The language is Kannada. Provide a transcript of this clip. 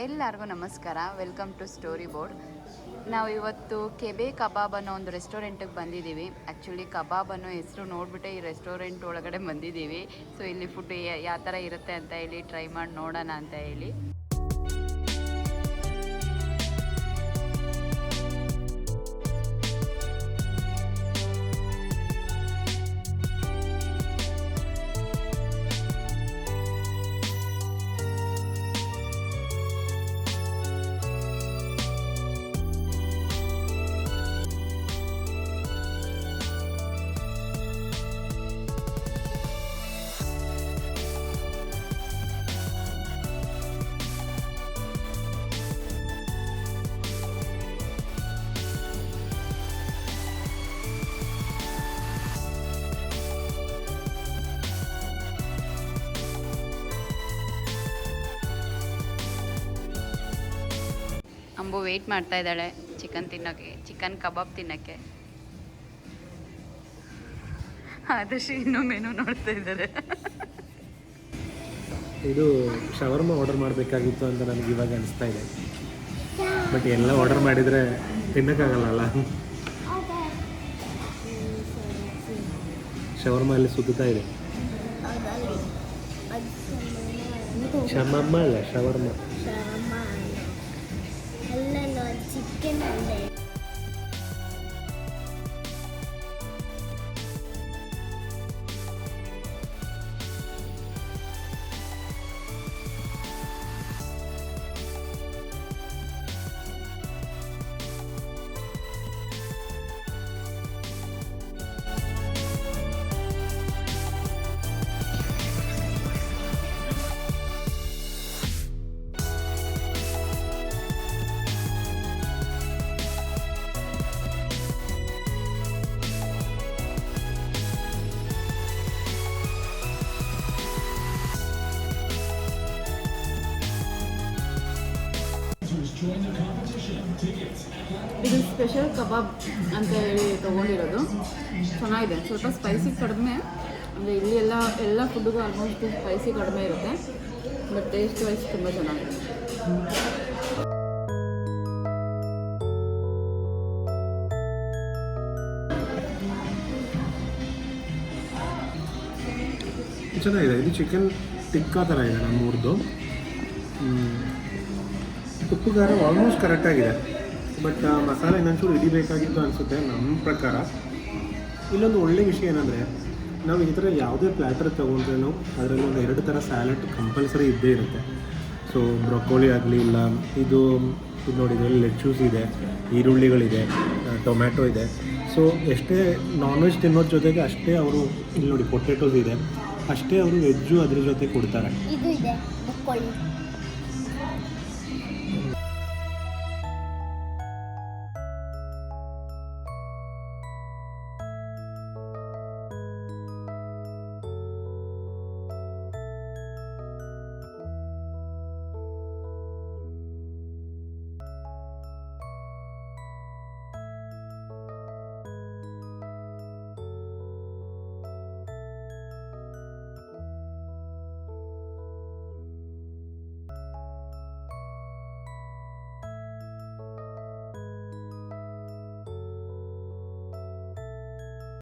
ಎಲ್ಲರಿಗೂ ನಮಸ್ಕಾರ. Welcome to story board. ನಾವು ಇವತ್ತು ಕೆಬೆ ಕಬಾಬ್ ಅನ್ನೋ ಒಂದು ರೆಸ್ಟೋರೆಂಟಿಗೆ ಬಂದಿದ್ದೀವಿ. ಆ್ಯಕ್ಚುಲಿ ಕಬಾಬ್ ಅನ್ನೋ ಹೆಸರು ನೋಡಿಬಿಟ್ಟೆ ಈ ರೆಸ್ಟೋರೆಂಟ್ ಒಳಗಡೆ ಬಂದಿದ್ದೀವಿ. ಸೊ ಇಲ್ಲಿ ಫುಡ್ ಯಾವ ಥರ ಇರುತ್ತೆ ಅಂತ ಹೇಳಿ ಟ್ರೈ ಮಾಡಿ ನೋಡೋಣ ಅಂತ ಹೇಳಿ. ಅಂಬು ವೆಯ್ಟ್ ಮಾಡ್ತಾ ಇದ್ದಾಳೆ ಚಿಕನ್ ಕಬಾಬ್ ತಿನ್ನೋಕ್ಕೆ. ಆದರ್ಶ್ ಇನ್ನೂ ಮೆನು ನೋಡ್ತಾ ಇದ್ದಾರೆ. ಇದು ಶವರ್ಮ ಆರ್ಡರ್ ಮಾಡಬೇಕಾಗಿತ್ತು ಅಂತ ನನಗೆ ಇವಾಗ ಅನಿಸ್ತಾ ಇದೆ. ಬಟ್ ಎಲ್ಲ ಆರ್ಡರ್ ಮಾಡಿದರೆ ತಿನ್ನೋಕ್ಕಾಗಲ್ಲ. ಶವರ್ಮ ಅಲ್ಲಿ ಸುತ್ತಾ ಇದೆ. ಶಮಮ್ಮ ಅಲ್ಲ, ಶವರ್ಮ. ಚಿಕನ್ ಅಲ್ಲೇ ಇದು ಸ್ಪೆಷಲ್ ಕಬಾಬ್ ಅಂತ ಹೇಳಿ ತೊಗೊಂಡಿರೋದು. ಚೆನ್ನಾಗಿದೆ. ಸ್ವಲ್ಪ ಸ್ಪೈಸಿ ಕಡಿಮೆ, ಅಂದರೆ ಇಲ್ಲಿ ಎಲ್ಲ ಫುಡ್ಡಿಗೂ ಆಲ್ಮೋಸ್ಟ್ ಸ್ಪೈಸಿ ಕಡಿಮೆ ಇರುತ್ತೆ. ಬಟ್ ಟೇಸ್ಟ್ ವೈಸ್ ತುಂಬ ಚೆನ್ನಾಗಿದೆ. ಚೆನ್ನಾಗಿದೆ. ಇದು ಚಿಕನ್ ಟಿಕ್ಕಾ ಥರ ಇದೆ ನಮ್ಮೂರ್ದು. ಉಪ್ಪು ಖಾರ ಆಲ್ಮೋಸ್ಟ್ ಕರೆಕ್ಟಾಗಿದೆ. ಬಟ್ ಮಸಾಲೆ ಇನ್ನೊಂಚೂರು ಹಿಡಿಬೇಕಾಗಿತ್ತು ಅನಿಸುತ್ತೆ ನಮ್ಮ ಪ್ರಕಾರ. ಇಲ್ಲೊಂದು ಒಳ್ಳೆ ವಿಷಯ ಏನಂದರೆ, ನಾವು ಈ ಥರ ಯಾವುದೇ ಪ್ಲ್ಯಾಟರ್ ತೊಗೊಂಡ್ರೂ ಅದರಲ್ಲಿ ಒಂದು 2 ಥರ ಸ್ಯಾಲಡ್ ಕಂಪಲ್ಸರಿ ಇದ್ದೇ ಇರುತ್ತೆ. ಸೊ ಬ್ರೊಕೋಲಿ ಆಗಲಿ, ಇಲ್ಲ ಇದು ನೋಡಿ, ಇದರಲ್ಲಿ ಲೆಚ್ಚೂಸ್ ಇದೆ, ಈರುಳ್ಳಿಗಳಿದೆ, ಟೊಮ್ಯಾಟೊ ಇದೆ. ಸೊ ಎಷ್ಟೇ ನಾನ್ ವೆಜ್ ತಿನ್ನೋದ್ರ ಜೊತೆಗೆ ಅಷ್ಟೇ ಅವರು, ಇಲ್ಲಿ ನೋಡಿ ಪೊಟೆಟೋಸ್ ಇದೆ, ಅಷ್ಟೇ ಅವರು ವೆಜ್ಜು ಅದ್ರ ಜೊತೆ ಕೊಡ್ತಾರೆ. ಇದು ಇದೆ ಬ್ರೊಕೋಲಿ.